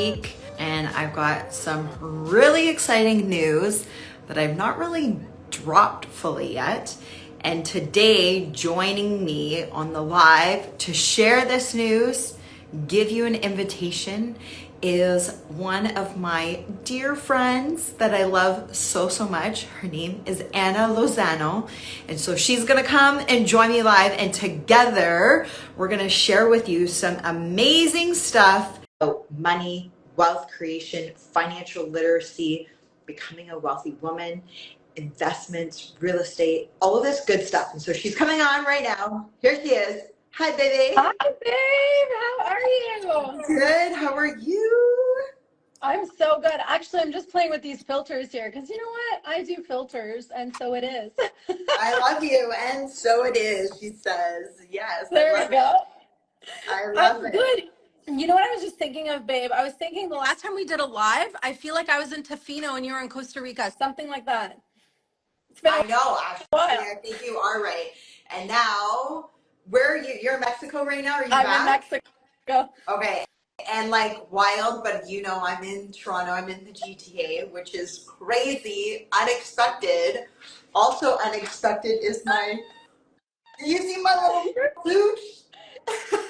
week, and I've got some really exciting news that I've not really dropped fully yet. And today, joining me on the live to share this news, give you an invitation, is one of my dear friends that I love so much. Her name is Anna Lozano. And so she's gonna come and join me live, and together we're gonna share with you some amazing stuff about money, wealth creation, financial literacy, becoming a wealthy woman, investments, real estate, all of this good stuff. And so she's coming on right now. Here she is. Hi, baby. Hi, babe. How are you? Good. How are you? I'm so good. Actually, I'm just playing with these filters here because you know what? I do filters, and so it is. I love you, and so it is, she says. Yes. There we go. I love I'm it. good. You know what I was just thinking of, babe? I was thinking the last time we did a live, I feel like I was in Tofino and you were in Costa Rica, something like that. It's been I know, actually. a while. I think you are right. And now, where are you? You're in Mexico right now? Are you back? I'm in Mexico. Okay. And like wild, but you know, I'm in Toronto, I'm in the GTA, which is crazy, unexpected. Also unexpected is my, do you see my little flute? Your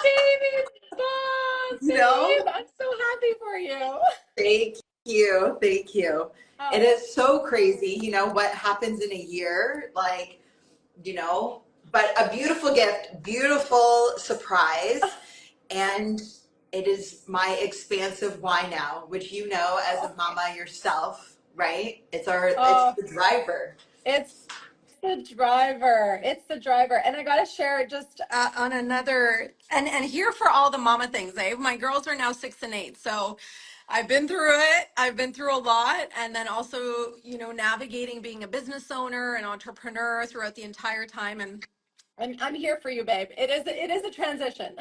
baby boss, You know? babe. I'm so happy for you. Thank you. Thank you. Oh. It is so crazy, you know, what happens in a year, like, you know, but a beautiful gift, beautiful surprise. And it is my expansive why now, which you know as a mama yourself, right? It's the driver. It's the driver. It's the driver. And I got to share just on another, and here for all the mama things, eh? My girls are now 6 and 8. So I've been through it. I've been through a lot. And then also, you know, navigating being a business owner and entrepreneur throughout the entire time. And I'm here for you, babe. It is a transition.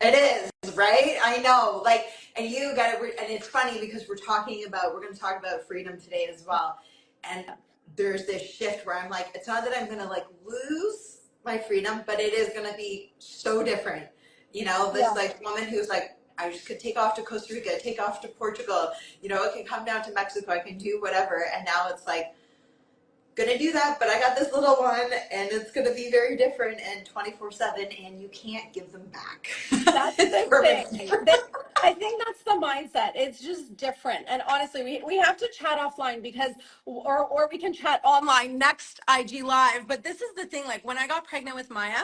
It is, right? I know. Like, and you got to, and it's funny because we're going to talk about freedom today as well. And there's this shift where I'm like, it's not that I'm going to like lose my freedom, but it is going to be so different. You know, this like woman who's like, I just could take off to Costa Rica, take off to Portugal, you know, I can come down to Mexico, I can do whatever. And now it's like, gonna do that, but I got this little one and it's gonna be very different and 24/7, and you can't give them back. That's the thing. I think that's the mindset. It's just different. And honestly, we have to chat offline because, or we can chat online next IG live. But this is the thing, like when I got pregnant with Maya,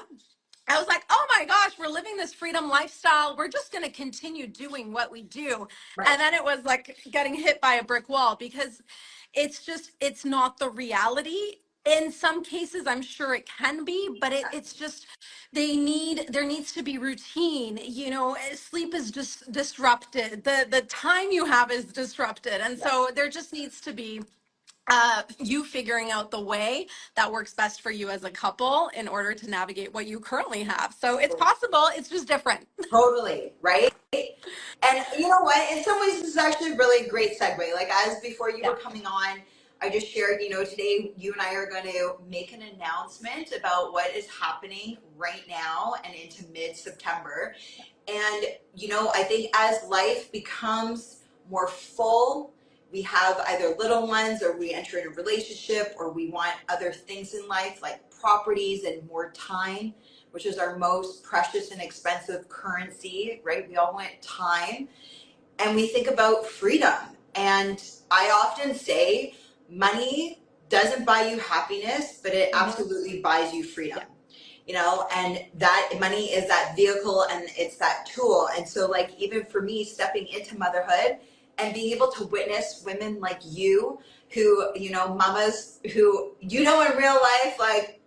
I was like, oh my gosh, we're living this freedom lifestyle. We're just going to continue doing what we do. Right. And then it was like getting hit by a brick wall because it's not the reality. In some cases, I'm sure it can be, but it's just, there needs to be routine. You know, sleep is just disrupted. The time you have is disrupted. And so there just needs to be you figuring out the way that works best for you as a couple in order to navigate what you currently have. So it's possible, it's just different. Totally, right? And you know what? In some ways, this is actually a really great segue. Like as before you were coming on, I just shared, you know, today you and I are going to make an announcement about what is happening right now and into mid-September. And, you know, I think as life becomes more full, we have either little ones or we enter in a relationship or we want other things in life like properties and more time, which is our most precious and expensive currency, right? We all want time. And we think about freedom. And I often say money doesn't buy you happiness, but it absolutely buys you freedom. You know, and that money is that vehicle and it's that tool. And so like, even for me stepping into motherhood and being able to witness women like you who, you know, mamas who, you know, in real life, like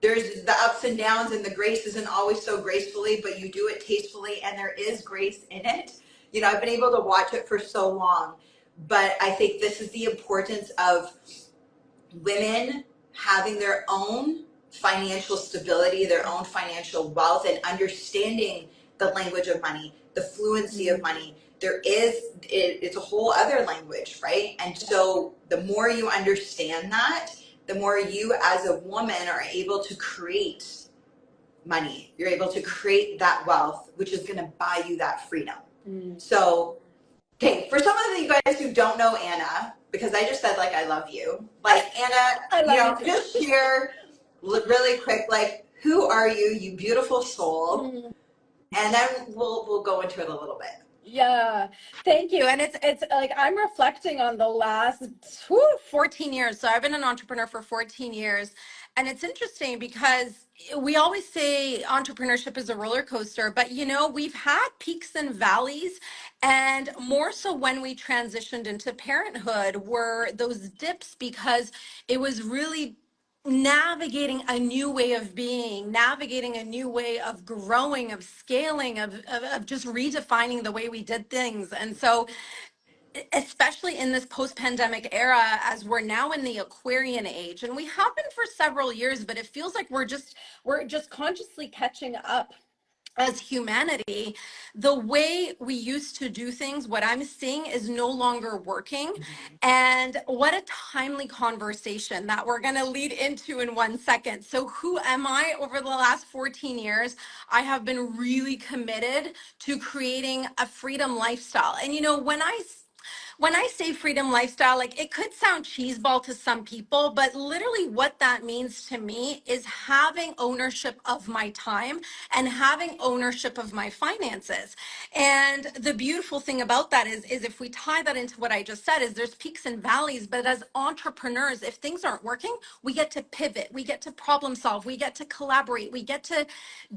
there's the ups and downs and the grace isn't always so gracefully, but you do it tastefully and there is grace in it. You know, I've been able to watch it for so long, but I think this is the importance of women having their own financial stability, their own financial wealth, and understanding the language of money, the fluency of money. It's a whole other language, right? And so the more you understand that, the more you as a woman are able to create money. You're able to create that wealth, which is going to buy you that freedom. So, okay, for some of you guys who don't know Anna, because I just said like I love you, like Anna, I love you too. just share really quick, like who are you, you beautiful soul, and then we'll go into it a little bit. Yeah, thank you. And it's like I'm reflecting on the last 14 years. So I've been an entrepreneur for 14 years. And it's interesting because we always say entrepreneurship is a roller coaster, but we've had peaks and valleys. And more so when we transitioned into parenthood were those dips because it was really navigating a new way of being, navigating a new way of growing, of scaling, of just redefining the way we did things. And so, especially in this post-pandemic era, as we're now in the Aquarian age, and we have been for several years, but it feels like we're just consciously catching up as humanity. The way we used to do things, what I'm seeing is no longer working. And what a timely conversation that we're going to lead into in 1 second. So who am I? Over the last 14 years, I have been really committed to creating a freedom lifestyle. And when I say freedom lifestyle, like it could sound cheeseball to some people, but literally what that means to me is having ownership of my time and having ownership of my finances. And the beautiful thing about that is if we tie that into what I just said, is there's peaks and valleys, but as entrepreneurs, if things aren't working, we get to pivot, we get to problem solve, we get to collaborate, we get to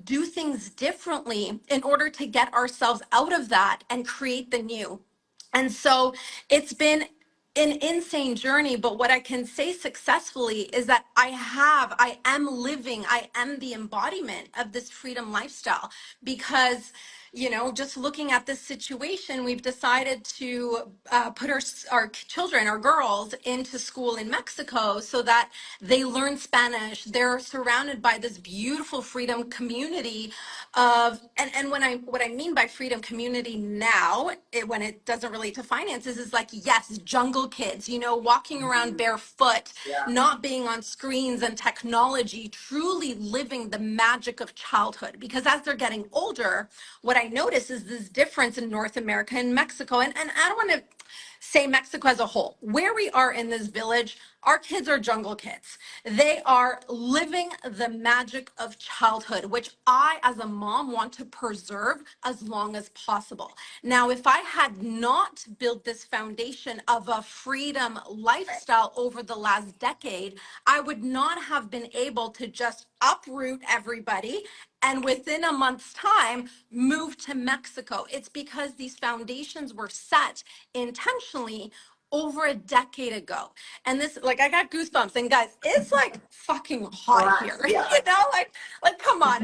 do things differently in order to get ourselves out of that and create the new. And so it's been an insane journey, but what I can say successfully is that I am living, I am the embodiment of this freedom lifestyle because, just looking at this situation, we've decided to put our children, our girls, into school in Mexico so that they learn Spanish. They're surrounded by this beautiful freedom community and what I mean by freedom community now, when it doesn't relate to finances, is like, yes, jungle kids, walking around barefoot, not being on screens and technology, truly living the magic of childhood. Because as they're getting older, what I notice is this difference in North America and Mexico. And I don't want to say Mexico as a whole. Where we are in this village, our kids are jungle kids. They are living the magic of childhood, which I, as a mom, want to preserve as long as possible. Now, if I had not built this foundation of a freedom lifestyle over the last decade, I would not have been able to just uproot everybody and within a month's time move to Mexico. It's because these foundations were set intentionally over a decade ago. And this, like, I got goosebumps. And guys, it's like fucking hot here. Yeah. Like, come on.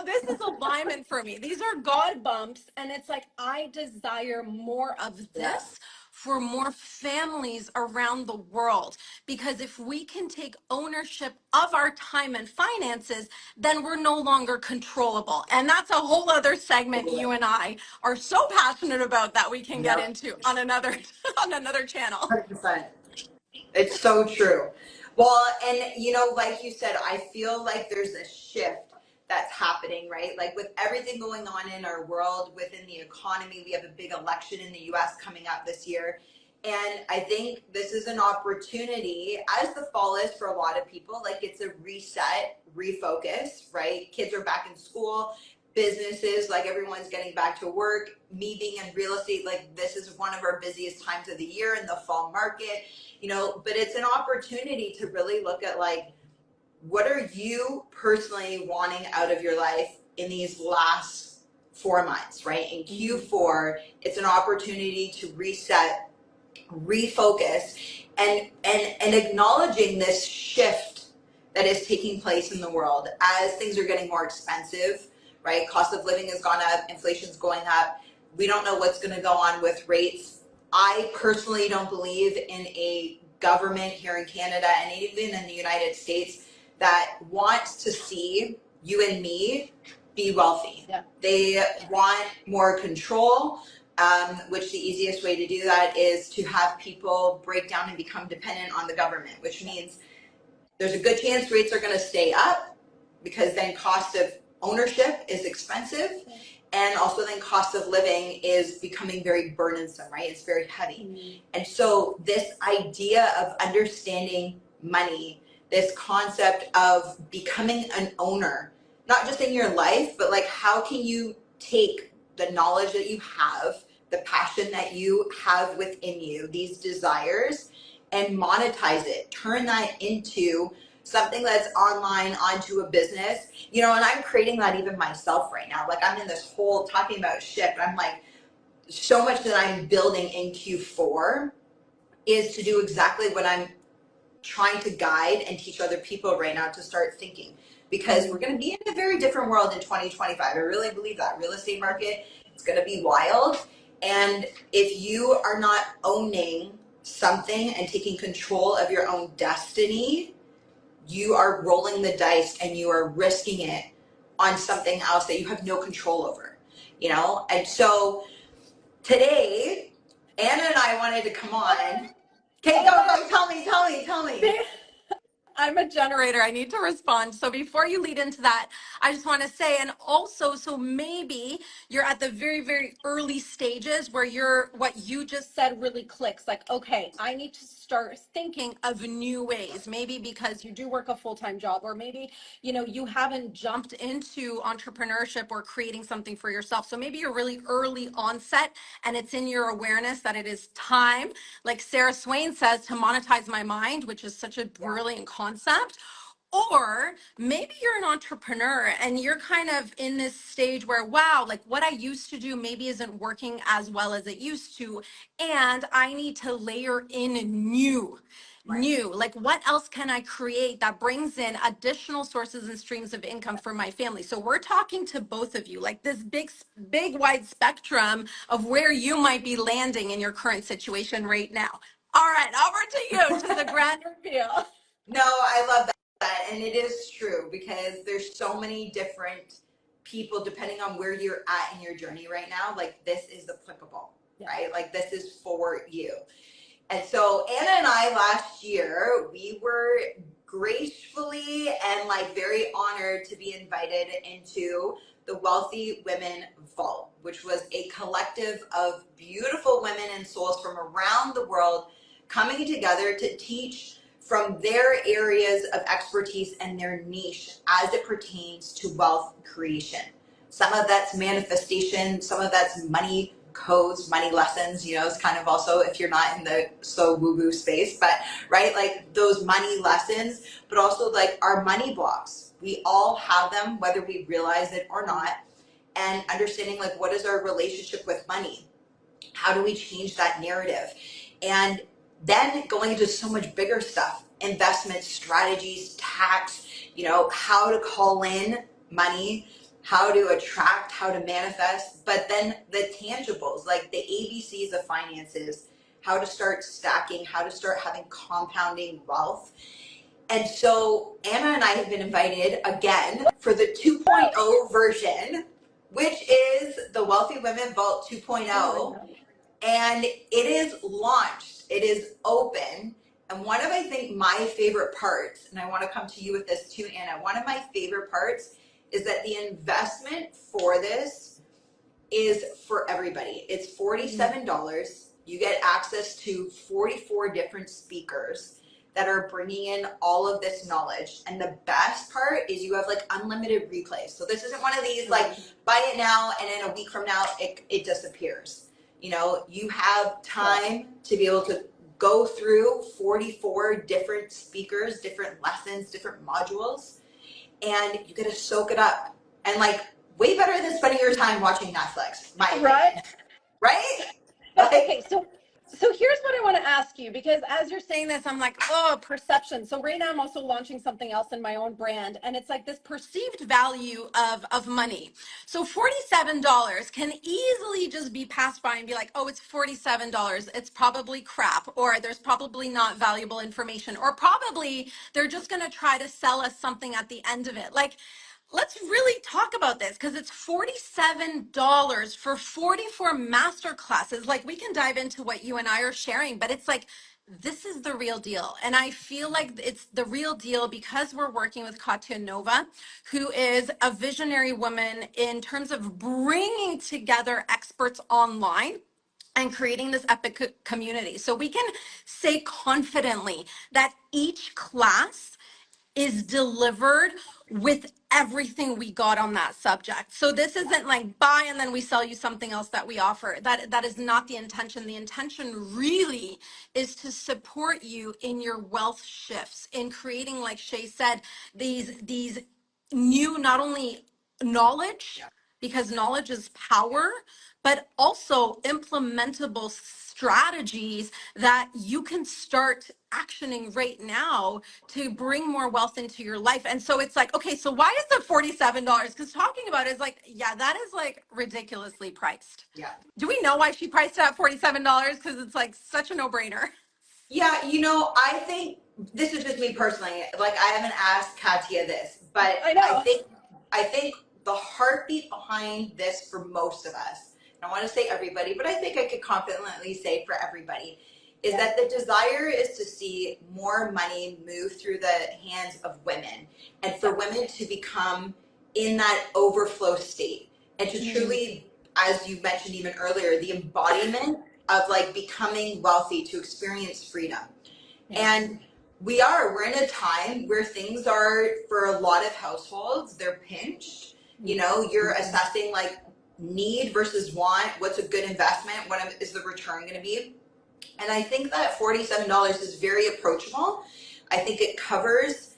This is alignment for me. These are God bumps. And it's like, I desire more of this for more families around the world. Because if we can take ownership of our time and finances, then we're no longer controllable. And that's a whole other segment you and I are so passionate about that we can get into on another channel. 100%. It's so true. Well, and like you said, I feel like there's a shift that's happening, right? Like with everything going on in our world, within the economy, we have a big election in the US coming up this year. And I think this is an opportunity, as the fall is for a lot of people, like it's a reset, refocus, right? Kids are back in school, businesses, like everyone's getting back to work. Me being in real estate, like this is one of our busiest times of the year in the fall market, but it's an opportunity to really look at like, what are you personally wanting out of your life in these last 4 months, right? In Q4, it's an opportunity to reset, refocus, and acknowledging this shift that is taking place in the world as things are getting more expensive, right? Cost of living has gone up, inflation's going up. We don't know what's going to go on with rates. I personally don't believe in a government here in Canada and even in the United States that wants to see you and me be wealthy. Yeah. They want more control, which the easiest way to do that is to have people break down and become dependent on the government, which means there's a good chance rates are going to stay up because then cost of ownership is expensive. And also then cost of living is becoming very burdensome, right? It's very heavy. And so this idea of understanding money, this concept of becoming an owner, not just in your life, but like how can you take the knowledge that you have, the passion that you have within you, these desires, and monetize it, turn that into something that's online onto a business, you know, and I'm creating that even myself right now. Like I'm in this whole talking about shift. I'm like, so much that I'm building in Q4 is to do exactly what I'm trying to guide and teach other people right now to start thinking, because we're going to be in a very different world in 2025. I really believe that real estate market is going to be wild. And if you are not owning something and taking control of your own destiny, you are rolling the dice and you are risking it on something else that you have no control over, you know? And so today, Anna and I wanted to come on. Okay, go, tell me. I'm a generator. I need to respond. So before you lead into that, I just want to say, and also, so maybe you're at the very, very early stages where what you just said really clicks. Like, okay, I need to start thinking of new ways. Maybe because you do work a full-time job, or maybe, you haven't jumped into entrepreneurship or creating something for yourself. So maybe you're really early onset and it's in your awareness that it is time, like Sarah Swain says, to monetize my mind, which is such a brilliant concept. Or maybe you're an entrepreneur and you're kind of in this stage where, wow, like what I used to do maybe isn't working as well as it used to, and I need to layer in new, like what else can I create that brings in additional sources and streams of income for my family? So we're talking to both of you, like this big wide spectrum of where you might be landing in your current situation right now. All right, over to you, to the grand reveal. No, I love that. And it is true, because there's so many different people depending on where you're at in your journey right now. Like this is applicable, right? Like this is for you. And so Anna and I last year, we were gracefully and like very honored to be invited into the Wealthy Women Vault, which was a collective of beautiful women and souls from around the world coming together to teach from their areas of expertise and their niche as it pertains to wealth creation. Some of that's manifestation, some of that's money codes, money lessons, it's kind of also, if you're not in the so woo-woo space, but right, like those money lessons, but also like our money blocks. We all have them, whether we realize it or not, and understanding like what is our relationship with money? How do we change that narrative? And then going into so much bigger stuff, investment strategies, tax, how to call in money, how to attract, how to manifest, but then the tangibles, like the ABCs of finances, how to start stacking, how to start having compounding wealth. And so Anna and I have been invited again for the 2.0 version, which is the Wealthy Women Vault 2.0. And it is launched, it is open. And one of, I think, my favorite parts, and I want to come to you with this too, Anna, one of my favorite parts is that the investment for this is for everybody. It's $47. You get access to 44 different speakers that are bringing in all of this knowledge. And the best part is you have like unlimited replays. So this isn't one of these like buy it now and then a week from now it disappears. You have time to be able to go through 44 different speakers, different lessons, different modules, and you get to soak it up. And like way better than spending your time watching Netflix, my opinion. Right? Okay, so here's what I want to ask you, because as you're saying this, I'm like, oh, perception. So right now I'm also launching something else in my own brand, and it's like this perceived value of money. So $47 can easily just be passed by and be like, oh, it's $47. It's probably crap, or there's probably not valuable information, or probably they're just going to try to sell us something at the end of it. Like, let's really talk about this, because it's $47 for 44 master classes. Like, we can dive into what you and I are sharing, but it's like this is the real deal. And I feel like it's the real deal because we're working with Katya Nova, who is a visionary woman in terms of bringing together experts online and creating this epic community. So we can say confidently that each class is delivered with everything we got on that subject. So this isn't like buy and then we sell you something else that we offer. That is not the intention. The intention really is to support you in your wealth shifts, in creating, like Shay said, these new, not only knowledge, because knowledge is power, but also implementable strategies that you can start actioning right now to bring more wealth into your life. And so it's like, okay, so why is it $47? Because talking about it is like, yeah, that is like ridiculously priced. Yeah. Do we know why she priced it at $47? Because it's like such a no-brainer. Yeah, you know, I think this is just me personally. Like, I haven't asked Katya this, but I know. I think the heartbeat behind this for most of us, I don't want to say everybody, but I think I could confidently say for everybody, is that the desire is to see more money move through the hands of women, and for women to become in that overflow state, and to truly, as you mentioned even earlier, the embodiment of like becoming wealthy, to experience freedom. And we're in a time where things are, for a lot of households, they're pinched. You know, you're assessing like need versus want. What's a good investment? What is the return going to be? And I think that $47 is very approachable. I think it covers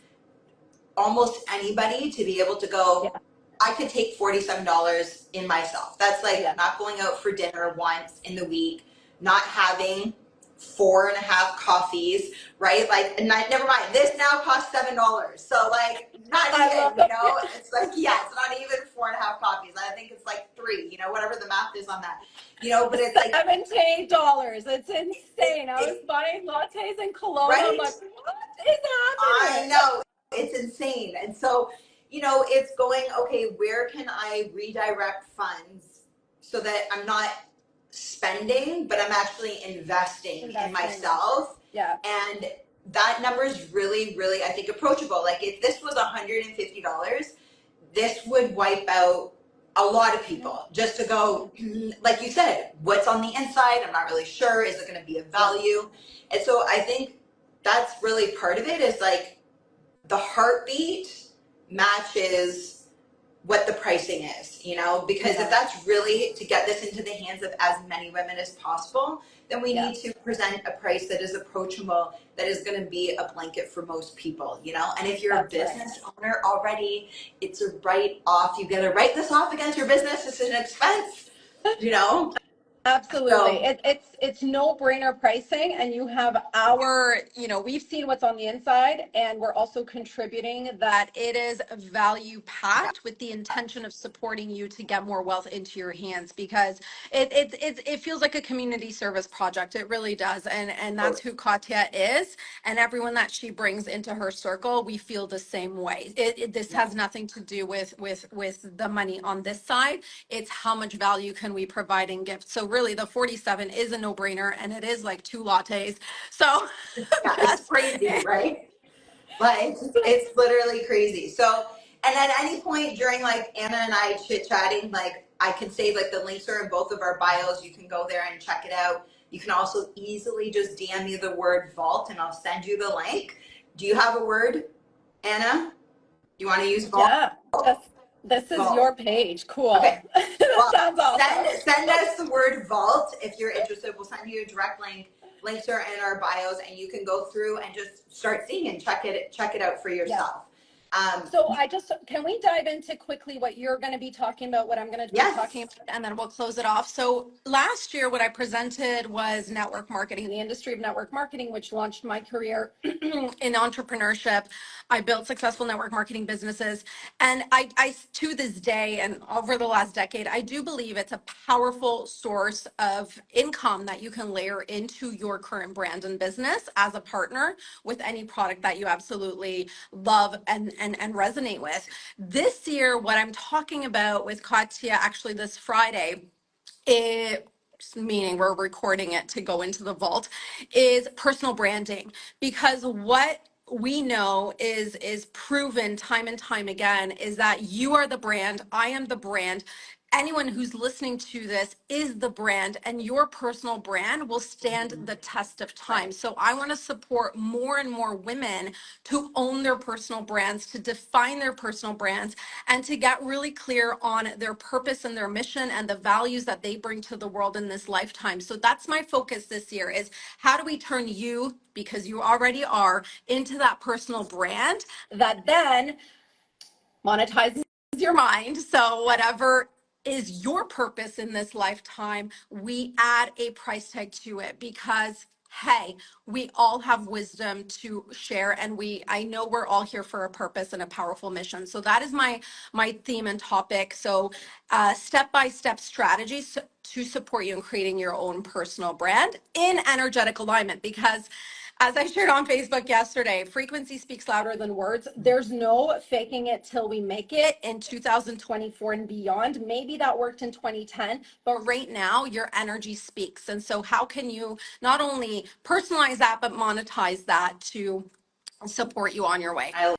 almost anybody to be able to go, I could take $47 in myself. That's like not going out for dinner once in the week, not having 4.5 coffees, right? Like, and never mind, this now costs $7. So like, not even, you know, it's like, yeah, it's not even 4.5 coffees. I think it's like 3, you know, whatever the math is on that, you know, but it's like $17. It's insane. I was buying lattes in Kelowna. Right? I'm like, what is happening? I know, it's insane. And so, you know, it's going, okay, where can I redirect funds so that I'm not spending, but I'm actually investing in myself? Yeah. And that number is really, really, I think, approachable. Like, if this was $150, this would wipe out a lot of people just to go, like you said, what's on the inside? I'm not really sure. Is it going to be of value? And so I think that's really part of it, is like the heartbeat matches what the pricing is, you know, because if that's really to get this into the hands of as many women as possible, then we need to present a price that is approachable, that is going to be a blanket for most people, you know. And if you're a business owner already, it's a write off. You got to write this off against your business. It's an expense, you know. Absolutely. So, It's no-brainer pricing, and you have our, you know, we've seen what's on the inside, and we're also contributing that it is value packed with the intention of supporting you to get more wealth into your hands, because it feels like a community service project. It really does. And that's who Katya is, and everyone that she brings into her circle, we feel the same way. This has nothing to do with the money on this side. It's how much value can we provide in gifts. So really the 47 is a no-brainer, and it is like 2 lattes. So yeah, it's crazy, right? Like, it's literally crazy. So, and at any point during like Anna and I chit-chatting, like, I can say like the links are in both of our bios. You can go there and check it out. You can also easily just DM me the word vault and I'll send you the link. Do you have a word, Anna? You want to use vault? Yeah, this is your page. Cool. Okay. That sounds awesome. Send us the word vault if you're interested. We'll send you a direct link. Links are in our bios, and you can go through and just start seeing and check it out for yourself. So can we dive into quickly what you're going to be talking about, what I'm going to be talking about, and then we'll close it off. So last year, what I presented was network marketing, the industry of network marketing, which launched my career in entrepreneurship. I built successful network marketing businesses. And I, to this day, and over the last decade, I do believe it's a powerful source of income that you can layer into your current brand and business as a partner with any product that you absolutely love and resonate with. This year, what I'm talking about with Katya, actually this Friday, meaning we're recording it to go into the vault, is personal branding. Because what we know is proven time and time again is that you are the brand, I am the brand. Anyone who's listening to this is the brand, and your personal brand will stand the test of time. So I want to support more and more women to own their personal brands, to define their personal brands, and to get really clear on their purpose and their mission and the values that they bring to the world in this lifetime. So that's my focus this year, is how do we turn you, because you already are, into that personal brand that then monetizes your mind. So whatever is your purpose in this lifetime, we add a price tag to it, because hey, we all have wisdom to share, and I know we're all here for a purpose and a powerful mission. So that is my theme and topic. So step-by-step strategies to support you in creating your own personal brand in energetic alignment, because as I shared on Facebook yesterday, frequency speaks louder than words. There's no faking it till we make it in 2024 and beyond. Maybe that worked in 2010, but right now your energy speaks. And so how can you not only personalize that, but monetize that to support you on your way? I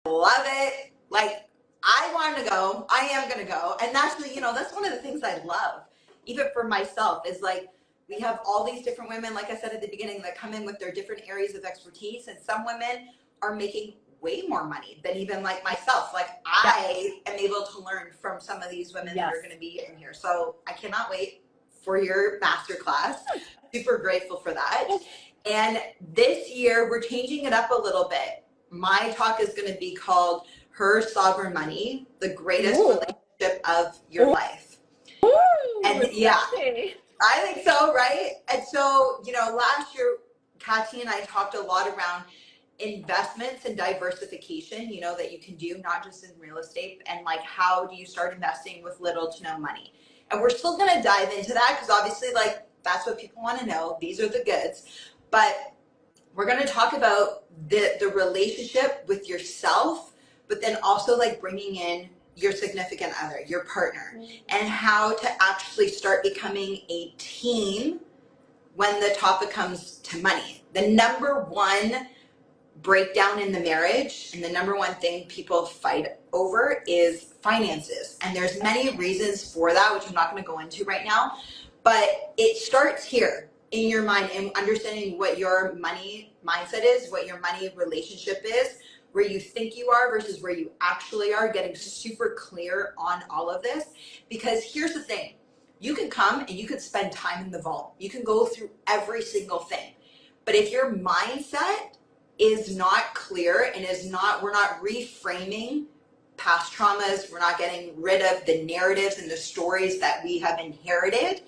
love it. Like, I want to go. I am going to go. And actually, you know, that's one of the things I love, even for myself, is like, we have all these different women, like I said at the beginning, that come in with their different areas of expertise. And some women are making way more money than even like myself. Like, I am able to learn from some of these women that are going to be in here. So I cannot wait for your masterclass. Super grateful for that. And this year, we're changing it up a little bit. My talk is going to be called Her Sovereign Money, the greatest relationship of your life. And yeah, I think so, right? And so, you know, last year, Katie and I talked a lot around investments and diversification, you know, that you can do, not just in real estate, and like, how do you start investing with little to no money? And we're still going to dive into that, because obviously, like, that's what people want to know. These are the goods. But we're going to talk about the relationship with yourself, but then also like bringing in your significant other, your partner, and how to actually start becoming a team when the topic comes to money. The number one breakdown in the marriage, and the number one thing people fight over, is finances. And there's many reasons for that, which I'm not going to go into right now, but it starts here in your mind, and understanding what your money mindset is, what your money relationship is, where you think you are versus where you actually are, getting super clear on all of this. Because here's the thing, you can come and you can spend time in the vault. You can go through every single thing. But if your mindset is not clear and we're not reframing past traumas, we're not getting rid of the narratives and the stories that we have inherited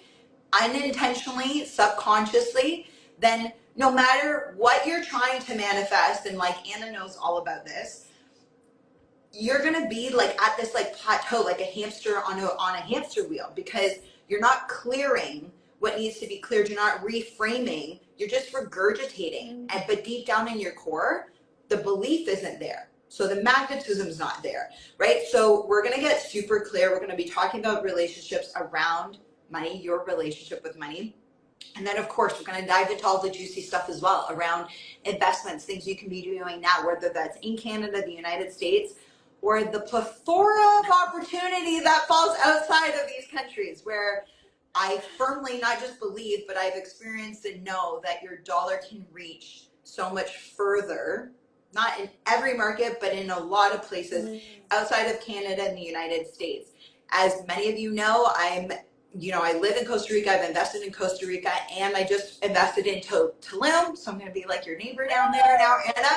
unintentionally, subconsciously, then no matter what you're trying to manifest, and like Anna knows all about this, you're gonna be like at this like plateau, like a hamster on a hamster wheel, because you're not clearing what needs to be cleared. You're not reframing. You're just regurgitating. But deep down in your core, the belief isn't there. So the magnetism's not there, right? So we're gonna get super clear. We're gonna be talking about relationships around money, your relationship with money. And then, of course, we're going to dive into all the juicy stuff as well around investments, things you can be doing now, whether that's in Canada, the United States, or the plethora of opportunity that falls outside of these countries, where I firmly not just believe, but I've experienced and know that your dollar can reach so much further, not in every market, but in a lot of places outside of Canada and the United States. As many of you know, I live in Costa Rica. I've invested in Costa Rica, and I just invested in Tulum. So I'm going to be like your neighbor down there now, Anna.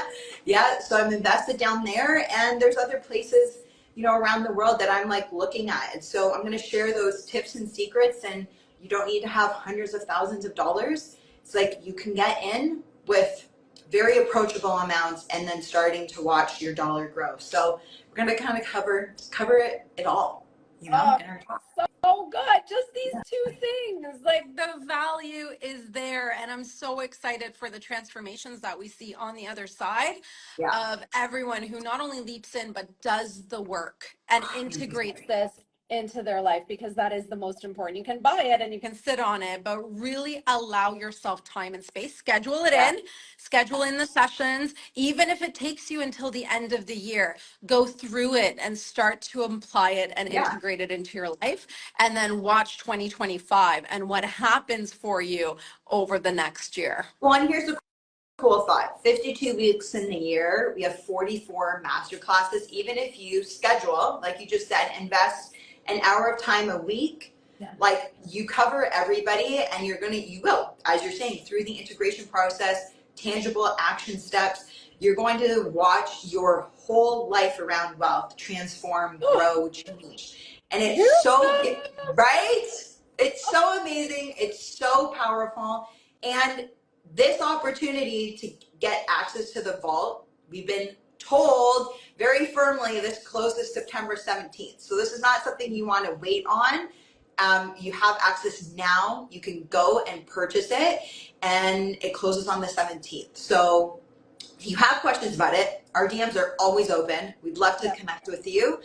Yeah, so I'm invested down there, and there's other places, you know, around the world that I'm like looking at. And so I'm going to share those tips and secrets, and you don't need to have hundreds of thousands of dollars. It's like you can get in with very approachable amounts and then starting to watch your dollar grow. So we're going to kind of cover it all, you know, in our talk. So good. Just these two things, like the value is there. And I'm so excited for the transformations that we see on the other side of everyone who not only leaps in, but does the work and integrates this into their life, because that is the most important. You can buy it and you can sit on it, but really allow yourself time and space. Schedule it in, schedule in the sessions, even if it takes you until the end of the year. Go through it and start to apply it and integrate it into your life, and then watch 2025 and what happens for you over the next year. Well, and here's the cool thought. 52 weeks in the year, we have 44 master classes. Even if you schedule, like you just said, invest an hour of time a week, like you cover everybody, and you will, as you're saying, through the integration process, tangible action steps, you're going to watch your whole life around wealth transform, grow, change. And it's right? It's so amazing. It's so powerful. And this opportunity to get access to the vault, we've been told very firmly this closes September 17th. So this is not something you want to wait on. You have access now. You can go and purchase it, and it closes on the 17th. So if you have questions about it, our DMs are always open. We'd love to connect with you.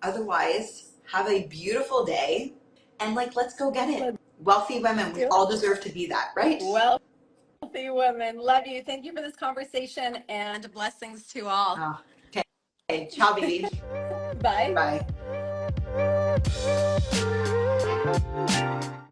Otherwise, have a beautiful day, and let's go get it. Wealthy women, we all deserve to be that, right? Wealthy women. Love you. Thank you for this conversation, and blessings to all. Okay. Ciao, baby. Bye. Bye.